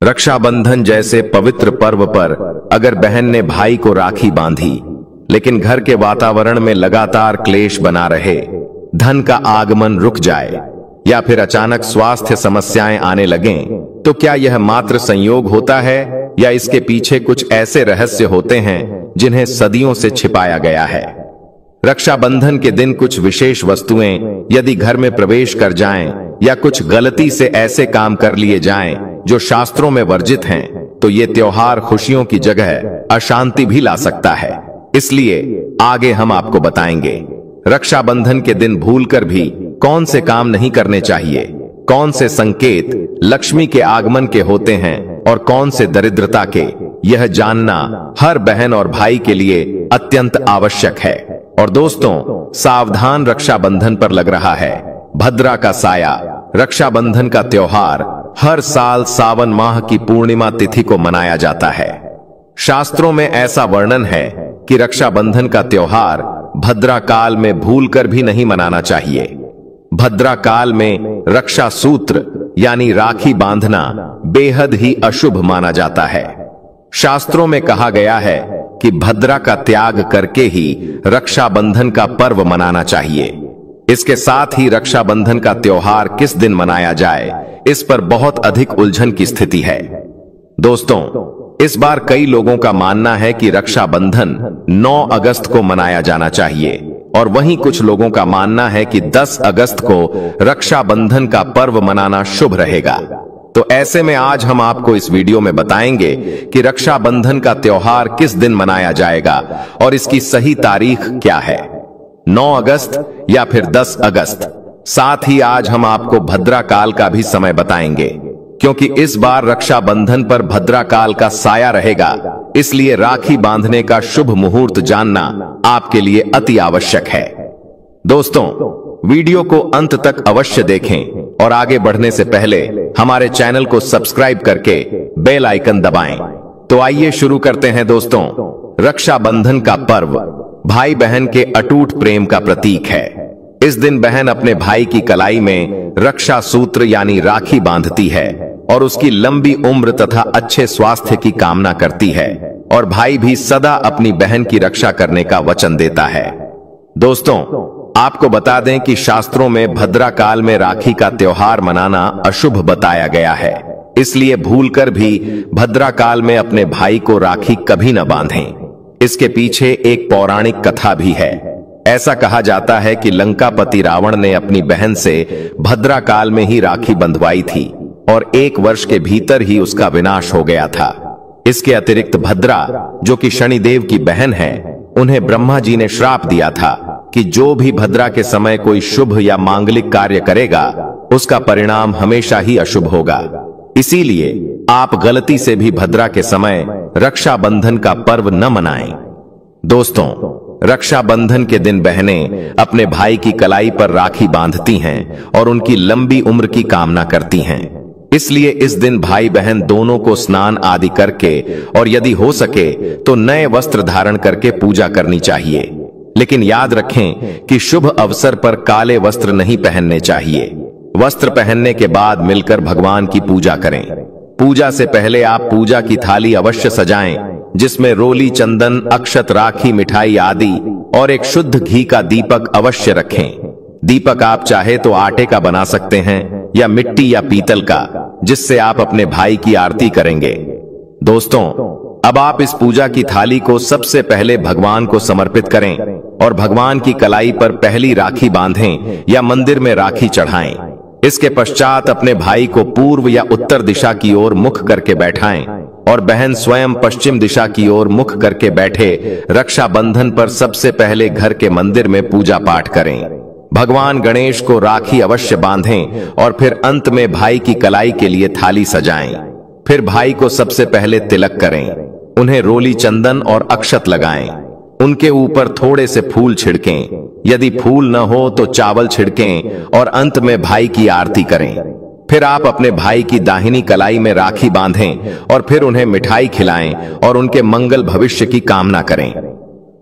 रक्षाबंधन जैसे पवित्र पर्व पर अगर बहन ने भाई को राखी बांधी, लेकिन घर के वातावरण में लगातार क्लेश बना रहे, धन का आगमन रुक जाए या फिर अचानक स्वास्थ्य समस्याएं आने लगें, तो क्या यह मात्र संयोग होता है या इसके पीछे कुछ ऐसे रहस्य होते हैं जिन्हें सदियों से छिपाया गया है। रक्षाबंधन के दिन कुछ विशेष वस्तुएं यदि घर में प्रवेश कर जाएं या कुछ गलती से ऐसे काम कर लिए जाएं जो शास्त्रों में वर्जित हैं, तो ये त्योहार खुशियों की जगह अशांति भी ला सकता है। इसलिए आगे हम आपको बताएंगे रक्षाबंधन के दिन भूलकर भी कौन से काम नहीं करने चाहिए, कौन से संकेत लक्ष्मी के आगमन के होते हैं और कौन से दरिद्रता के। यह जानना हर बहन और भाई के लिए अत्यंत आवश्यक है। और दोस्तों, सावधान, रक्षाबंधन पर लग रहा है भद्रा का साया। रक्षाबंधन का त्योहार हर साल सावन माह की पूर्णिमा तिथि को मनाया जाता है। शास्त्रों में ऐसा वर्णन है कि रक्षाबंधन का त्योहार भद्रा काल में भूलकर भी नहीं मनाना चाहिए। भद्रा काल में रक्षा सूत्र यानी राखी बांधना बेहद ही अशुभ माना जाता है। शास्त्रों में कहा गया है कि भद्रा का त्याग करके ही रक्षाबंधन का पर्व मनाना चाहिए। इसके साथ ही रक्षाबंधन का त्योहार किस दिन मनाया जाए, इस पर बहुत अधिक उलझन की स्थिति है। दोस्तों, इस बार कई लोगों का मानना है कि रक्षाबंधन 9 अगस्त को मनाया जाना चाहिए और वहीं कुछ लोगों का मानना है कि 10 अगस्त को रक्षाबंधन का पर्व मनाना शुभ रहेगा। तो ऐसे में आज हम आपको इस वीडियो में बताएंगे कि रक्षाबंधन का त्योहार किस दिन मनाया जाएगा और इसकी सही तारीख क्या है, 9 अगस्त या फिर 10 अगस्त। साथ ही आज हम आपको भद्रा काल का भी समय बताएंगे, क्योंकि इस बार रक्षाबंधन पर भद्रा काल का साया रहेगा। इसलिए राखी बांधने का शुभ मुहूर्त जानना आपके लिए अति आवश्यक है। दोस्तों, वीडियो को अंत तक अवश्य देखें और आगे बढ़ने से पहले हमारे चैनल को सब्सक्राइब करके बेल आइकन दबाएं। तो आइए शुरू करते हैं। दोस्तों, रक्षाबंधन का पर्व भाई बहन के अटूट प्रेम का प्रतीक है। इस दिन बहन अपने भाई की कलाई में रक्षा सूत्र यानी राखी बांधती है और उसकी लंबी उम्र तथा अच्छे स्वास्थ्य की कामना करती है, और भाई भी सदा अपनी बहन की रक्षा करने का वचन देता है। दोस्तों, आपको बता दें कि शास्त्रों में भद्रा काल में राखी का त्योहार मनाना अशुभ बताया गया है। इसलिए भूलकर भी भद्रा काल में अपने भाई को राखी कभी न बांधें। इसके पीछे एक पौराणिक कथा भी है। ऐसा कहा जाता है कि लंकापति रावण ने अपनी बहन से भद्रा काल में ही राखी बंधवाई थी और 1 वर्ष के भीतर ही उसका विनाश हो गया था। इसके अतिरिक्त भद्रा, जो कि शनिदेव की बहन है, उन्हें ब्रह्मा जी ने श्राप दिया था कि जो भी भद्रा के समय कोई शुभ या मांगलिक कार्य करेगा, उसका परिणाम हमेशा ही अशुभ होगा। इसीलिए आप गलती से भी भद्रा के समय रक्षाबंधन का पर्व न मनाएं। दोस्तों, रक्षाबंधन के दिन बहनें अपने भाई की कलाई पर राखी बांधती हैं और उनकी लंबी उम्र की कामना करती हैं। इसलिए इस दिन भाई बहन दोनों को स्नान आदि करके और यदि हो सके तो नए वस्त्र धारण करके पूजा करनी चाहिए। लेकिन याद रखें कि शुभ अवसर पर काले वस्त्र नहीं पहनने चाहिए। वस्त्र पहनने के बाद मिलकर भगवान की पूजा करें। पूजा से पहले आप पूजा की थाली अवश्य सजाएं, जिसमें रोली, चंदन, अक्षत, राखी, मिठाई आदि और एक शुद्ध घी का दीपक अवश्य रखें। दीपक आप चाहे तो आटे का बना सकते हैं या मिट्टी या पीतल का, जिससे आप अपने भाई की आरती करेंगे। दोस्तों, अब आप इस पूजा की थाली को सबसे पहले भगवान को समर्पित करें और भगवान की कलाई पर पहली राखी बांधें या मंदिर में राखी चढ़ाएं। इसके पश्चात अपने भाई को पूर्व या उत्तर दिशा की ओर मुख करके बैठाएं और बहन स्वयं पश्चिम दिशा की ओर मुख करके बैठे रक्षाबंधन पर सबसे पहले घर के मंदिर में पूजा पाठ करें। भगवान गणेश को राखी अवश्य बांधें और फिर अंत में भाई की कलाई के लिए थाली सजाएं। फिर भाई को सबसे पहले तिलक करें, उन्हें रोली, चंदन और अक्षत लगाएं। उनके ऊपर थोड़े से फूल छिड़कें, यदि फूल न हो तो चावल छिड़कें और अंत में भाई की आरती करें। फिर आप अपने भाई की दाहिनी कलाई में राखी बांधें और फिर उन्हें मिठाई खिलाएं और उनके मंगल भविष्य की कामना करें।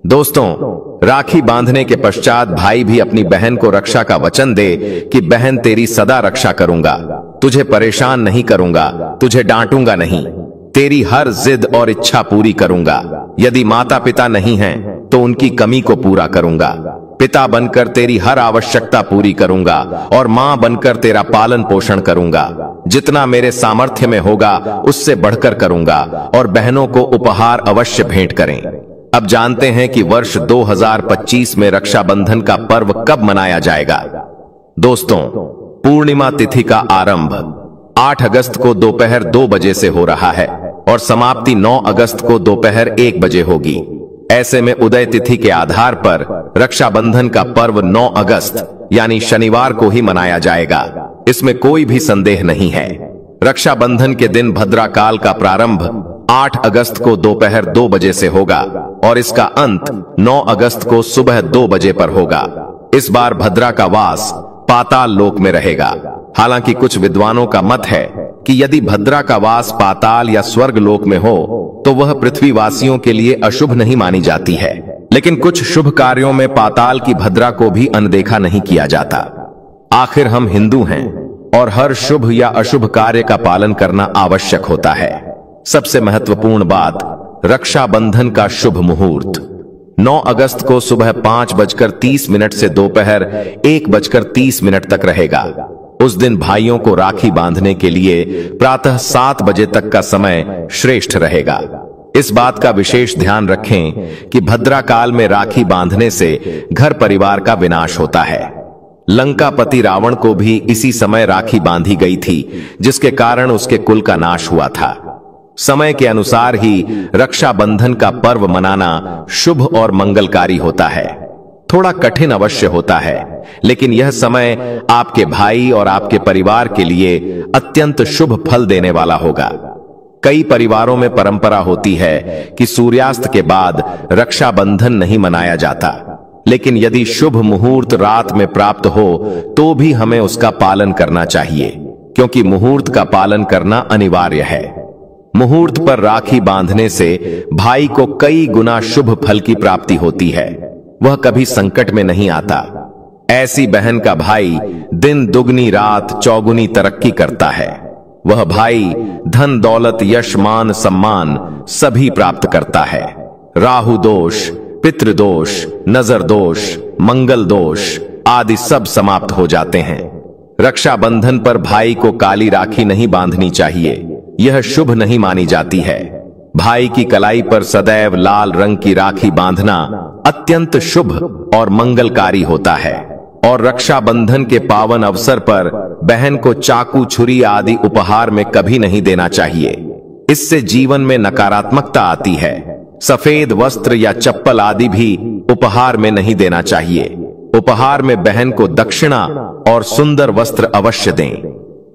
दोस्तों, राखी बांधने के पश्चात भाई भी अपनी बहन को रक्षा का वचन दे कि बहन तेरी सदा रक्षा करूंगा, तुझे परेशान नहीं करूंगा, तुझे डांटूंगा नहीं, तेरी हर जिद और इच्छा पूरी करूंगा। यदि माता पिता नहीं हैं तो उनकी कमी को पूरा करूंगा। पिता बनकर तेरी हर आवश्यकता पूरी करूंगा और मां बनकर तेरा पालन पोषण करूंगा। जितना मेरे सामर्थ्य में होगा उससे बढ़कर करूंगा और बहनों को उपहार अवश्य भेंट करें। अब जानते हैं कि वर्ष 2025 में रक्षाबंधन का पर्व कब मनाया जाएगा। दोस्तों, पूर्णिमा तिथि का आरंभ 8 अगस्त को दोपहर 2 बजे से हो रहा है और समाप्ति 9 अगस्त को दोपहर 1 बजे होगी। ऐसे में उदय तिथि के आधार पर रक्षाबंधन का पर्व 9 अगस्त यानी शनिवार को ही मनाया जाएगा। इसमें कोई भी संदेह नहीं है। रक्षाबंधन के दिन भद्रा काल का प्रारंभ 8 अगस्त को दोपहर 2 बजे से होगा और इसका अंत 9 अगस्त को सुबह 2 बजे पर होगा। इस बार भद्रा का वास पाताल लोक में रहेगा। हालांकि कुछ विद्वानों का मत है कि यदि भद्रा का वास पाताल या स्वर्ग लोक में हो तो वह पृथ्वीवासियों के लिए अशुभ नहीं मानी जाती है। लेकिन कुछ शुभ कार्यों में पाताल की भद्रा को भी अनदेखा नहीं किया जाता। आखिर हम हिंदू हैं और हर शुभ या अशुभ कार्य का पालन करना आवश्यक होता है। सबसे महत्वपूर्ण बात, रक्षाबंधन का शुभ मुहूर्त 9 अगस्त को सुबह 5:30 से दोपहर 1:30 तक रहेगा। उस दिन भाइयों को राखी बांधने के लिए प्रातः 7 बजे तक का समय श्रेष्ठ रहेगा। इस बात का विशेष ध्यान रखें कि भद्रा काल में राखी बांधने से घर परिवार का विनाश होता है। लंकापति रावण को भी इसी समय राखी बांधी गई थी, जिसके कारण उसके कुल का नाश हुआ था। समय के अनुसार ही रक्षाबंधन का पर्व मनाना शुभ और मंगलकारी होता है। थोड़ा कठिन अवश्य होता है, लेकिन यह समय आपके भाई और आपके परिवार के लिए अत्यंत शुभ फल देने वाला होगा। कई परिवारों में परंपरा होती है कि सूर्यास्त के बाद रक्षाबंधन नहीं मनाया जाता, लेकिन यदि शुभ मुहूर्त रात में प्राप्त हो तो भी हमें उसका पालन करना चाहिए, क्योंकि मुहूर्त का पालन करना अनिवार्य है। मुहूर्त पर राखी बांधने से भाई को कई गुना शुभ फल की प्राप्ति होती है। वह कभी संकट में नहीं आता। ऐसी बहन का भाई दिन दुगनी रात चौगुनी तरक्की करता है। वह भाई धन दौलत यश मान सम्मान सभी प्राप्त करता है। राहु दोष, पितृदोष, नजर दोष, मंगल दोष आदि सब समाप्त हो जाते हैं। रक्षाबंधन पर भाई को काली राखी नहीं बांधनी चाहिए, यह शुभ नहीं मानी जाती है। भाई की कलाई पर सदैव लाल रंग की राखी बांधना अत्यंत शुभ और मंगलकारी होता है। और रक्षाबंधन के पावन अवसर पर बहन को चाकू छुरी आदि उपहार में कभी नहीं देना चाहिए। इससे जीवन में नकारात्मकता आती है। सफेद वस्त्र या चप्पल आदि भी उपहार में नहीं देना चाहिए। उपहार में बहन को दक्षिणा और सुंदर वस्त्र अवश्य दें।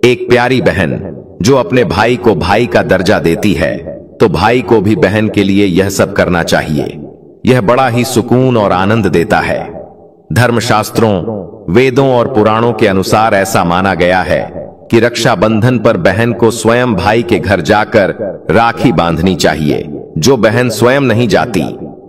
एक प्यारी बहन जो अपने भाई को भाई का दर्जा देती है, तो भाई को भी बहन के लिए यह सब करना चाहिए। यह बड़ा ही सुकून और आनंद देता है। धर्मशास्त्रों, वेदों और पुराणों के अनुसार ऐसा माना गया है कि रक्षाबंधन पर बहन को स्वयं भाई के घर जाकर राखी बांधनी चाहिए। जो बहन स्वयं नहीं जाती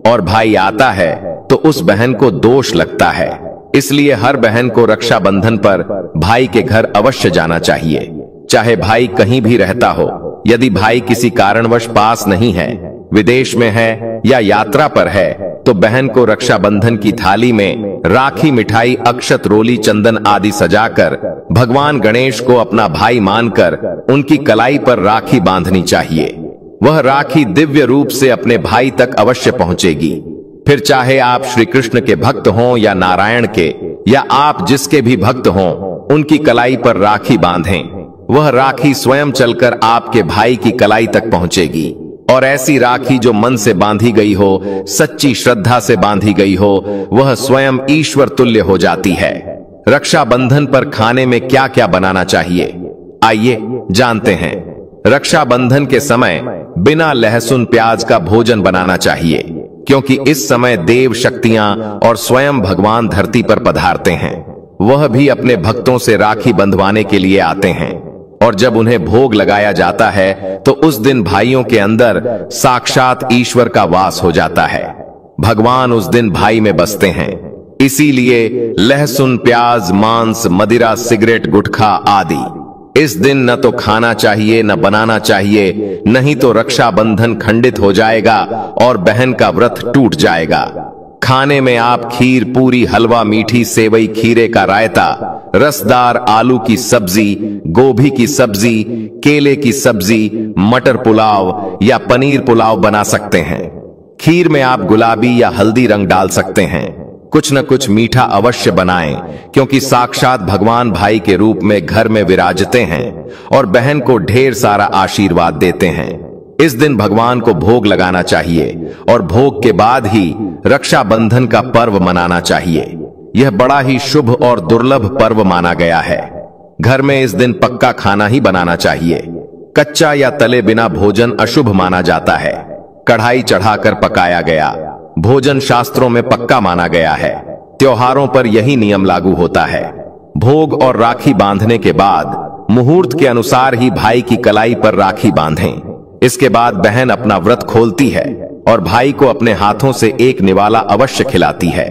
और भाई आता है तो उस बहन को दोष लगता है। इसलिए हर बहन को रक्षाबंधन पर भाई के घर अवश्य जाना चाहिए, चाहे भाई कहीं भी रहता हो। यदि भाई किसी कारणवश पास नहीं है, विदेश में है या यात्रा पर है, तो बहन को रक्षाबंधन की थाली में राखी, मिठाई, अक्षत, रोली, चंदन आदि सजाकर भगवान गणेश को अपना भाई मानकर उनकी कलाई पर राखी बांधनी चाहिए। वह राखी दिव्य रूप से अपने भाई तक अवश्य पहुंचेगी। फिर चाहे आप श्री कृष्ण के भक्त हों या नारायण के, या आप जिसके भी भक्त हों, उनकी कलाई पर राखी बांधें। वह राखी स्वयं चलकर आपके भाई की कलाई तक पहुंचेगी। और ऐसी राखी जो मन से बांधी गई हो, सच्ची श्रद्धा से बांधी गई हो, वह स्वयं ईश्वर तुल्य हो जाती है। रक्षाबंधन पर खाने में क्या क्या बनाना चाहिए, आइए जानते हैं। रक्षाबंधन के समय बिना लहसुन प्याज का भोजन बनाना चाहिए, क्योंकि इस समय देव शक्तियां और स्वयं भगवान धरती पर पधारते हैं। वह भी अपने भक्तों से राखी बंधवाने के लिए आते हैं। और जब उन्हें भोग लगाया जाता है तो उस दिन भाइयों के अंदर साक्षात ईश्वर का वास हो जाता है। भगवान उस दिन भाई में बसते हैं। इसीलिए लहसुन, प्याज, मांस, मदिरा, सिगरेट, गुटखा आदि इस दिन न तो खाना चाहिए न बनाना चाहिए, नहीं तो रक्षाबंधन खंडित हो जाएगा और बहन का व्रत टूट जाएगा। खाने में आप खीर, पूरी, हलवा, मीठी सेवई, खीरे का रायता, रसदार आलू की सब्जी, गोभी की सब्जी, केले की सब्जी, मटर पुलाव या पनीर पुलाव बना सकते हैं। खीर में आप गुलाबी या हल्दी रंग डाल सकते हैं। कुछ न कुछ मीठा अवश्य बनाएं, क्योंकि साक्षात भगवान भाई के रूप में घर में विराजते हैं और बहन को ढेर सारा आशीर्वाद देते हैं। इस दिन भगवान को भोग लगाना चाहिए और भोग के बाद ही रक्षाबंधन का पर्व मनाना चाहिए। यह बड़ा ही शुभ और दुर्लभ पर्व माना गया है। घर में इस दिन पक्का खाना ही बनाना चाहिए। कच्चा या तले बिना भोजन अशुभ माना जाता है। कढ़ाई चढ़ाकर पकाया गया भोजन शास्त्रों में पक्का माना गया है। त्योहारों पर यही नियम लागू होता है। भोग और राखी बांधने के बाद मुहूर्त के अनुसार ही भाई की कलाई पर राखी बांधें। इसके बाद बहन अपना व्रत खोलती है और भाई को अपने हाथों से एक निवाला अवश्य खिलाती है।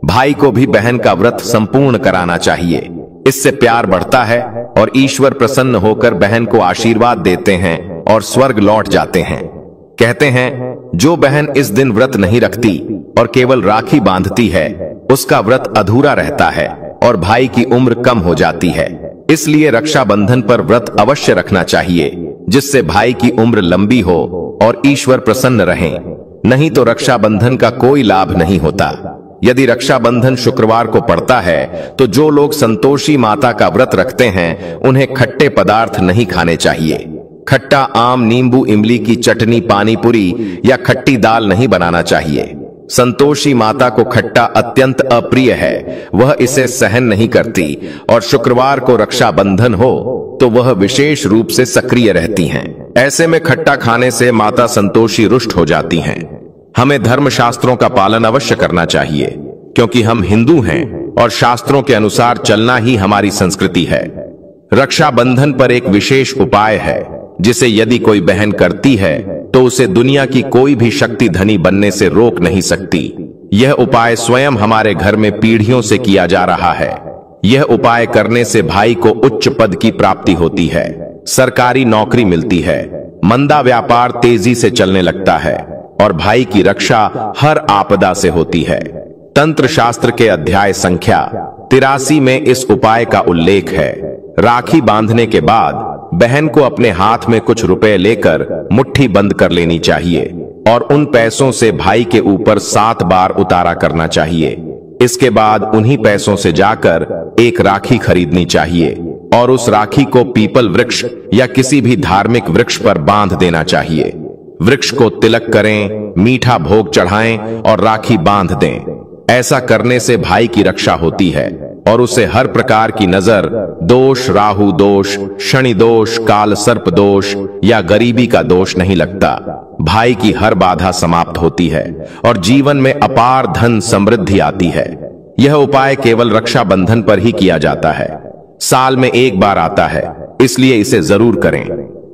भाई को भी बहन का व्रत संपूर्ण कराना चाहिए। इससे प्यार बढ़ता है और ईश्वर प्रसन्न होकर बहन को आशीर्वाद देते हैं और स्वर्ग लौट जाते हैं। कहते हैं जो बहन इस दिन व्रत नहीं रखती और केवल राखी बांधती है, उसका व्रत अधूरा रहता है और भाई की उम्र कम हो जाती है। इसलिए रक्षाबंधन पर व्रत अवश्य रखना चाहिए, जिससे भाई की उम्र लंबी हो और ईश्वर प्रसन्न रहें। नहीं तो रक्षाबंधन का कोई लाभ नहीं होता। यदि रक्षाबंधन शुक्रवार को पड़ता है तो जो लोग संतोषी माता का व्रत रखते हैं, उन्हें खट्टे पदार्थ नहीं खाने चाहिए। खट्टा आम, नींबू, इमली की चटनी, पानी पूरी या खट्टी दाल नहीं बनाना चाहिए। संतोषी माता को खट्टा अत्यंत अप्रिय है। वह इसे सहन नहीं करती और शुक्रवार को रक्षाबंधन हो तो वह विशेष रूप से सक्रिय रहती हैं। ऐसे में खट्टा खाने से माता संतोषी रुष्ट हो जाती हैं। हमें धर्म शास्त्रों का पालन अवश्य करना चाहिए, क्योंकि हम हिंदू हैं और शास्त्रों के अनुसार चलना ही हमारी संस्कृति है। रक्षाबंधन पर एक विशेष उपाय है, जिसे यदि कोई बहन करती है तो उसे दुनिया की कोई भी शक्ति धनी बनने से रोक नहीं सकती। यह उपाय स्वयं हमारे घर में पीढ़ियों से किया जा रहा है। यह उपाय करने से भाई को उच्च पद की प्राप्ति होती है, सरकारी नौकरी मिलती है, मंदा व्यापार तेजी से चलने लगता है और भाई की रक्षा हर आपदा से होती है। तंत्र शास्त्र के अध्याय संख्या 83 में इस उपाय का उल्लेख है। राखी बांधने के बाद बहन को अपने हाथ में कुछ रुपए लेकर मुट्ठी बंद कर लेनी चाहिए और उन पैसों से भाई के ऊपर 7 बार उतारा करना चाहिए। इसके बाद उन्हीं पैसों से जाकर एक राखी खरीदनी चाहिए और उस राखी को पीपल वृक्ष या किसी भी धार्मिक वृक्ष पर बांध देना चाहिए। वृक्ष को तिलक करें, मीठा भोग चढ़ाएं और राखी बांध दें। ऐसा करने से भाई की रक्षा होती है और उसे हर प्रकार की नजर दोष, राहु दोष, शनि दोष, काल सर्प दोष या गरीबी का दोष नहीं लगता। भाई की हर बाधा समाप्त होती है और जीवन में अपार धन समृद्धि आती है। यह उपाय केवल रक्षाबंधन पर ही किया जाता है। साल में एक बार आता है, इसलिए इसे जरूर करें।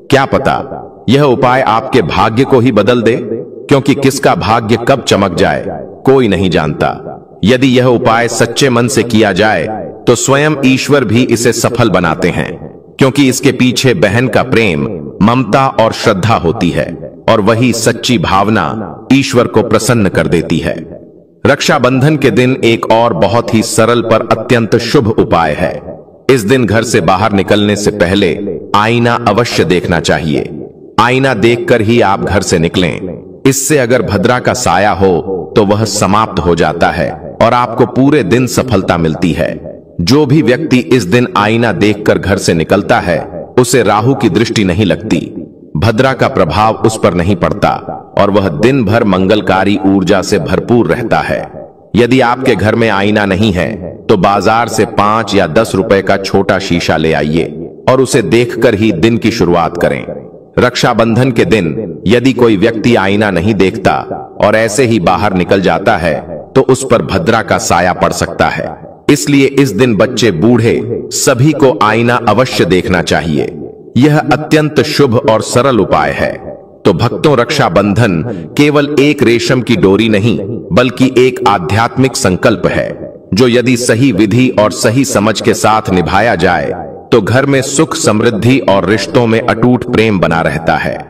क्या पता यह उपाय आपके भाग्य को ही बदल दे, क्योंकि किसका भाग्य कब चमक जाए कोई नहीं जानता। यदि यह उपाय सच्चे मन से किया जाए तो स्वयं ईश्वर भी इसे सफल बनाते हैं, क्योंकि इसके पीछे बहन का प्रेम, ममता और श्रद्धा होती है और वही सच्ची भावना ईश्वर को प्रसन्न कर देती है। रक्षाबंधन के दिन एक और बहुत ही सरल पर अत्यंत शुभ उपाय है। इस दिन घर से बाहर निकलने से पहले आईना अवश्य देखना चाहिए। आईना देखकर ही आप घर से निकलें। इससे अगर भद्रा का साया हो तो वह समाप्त हो जाता है और आपको पूरे दिन सफलता मिलती है। जो भी व्यक्ति इस दिन आईना देखकर घर से निकलता है, उसे राहु की दृष्टि नहीं लगती, भद्रा का प्रभाव उस पर नहीं पड़ता और वह दिन भर मंगलकारी ऊर्जा से भरपूर रहता है। यदि आपके घर में आईना नहीं है तो बाजार से 5 या 10 रुपए का छोटा शीशा ले आइए और उसे देखकर ही दिन की शुरुआत करें। रक्षाबंधन के दिन यदि कोई व्यक्ति आईना नहीं देखता और ऐसे ही बाहर निकल जाता है तो उस पर भद्रा का साया पड़ सकता है। इसलिए इस दिन बच्चे, बूढ़े सभी को आईना अवश्य देखना चाहिए। यह अत्यंत शुभ और सरल उपाय है। तो भक्तों, रक्षाबंधन केवल एक रेशम की डोरी नहीं, बल्कि एक आध्यात्मिक संकल्प है, जो यदि सही विधि और सही समझ के साथ निभाया जाए तो घर में सुख समृद्धि और रिश्तों में अटूट प्रेम बना रहता है।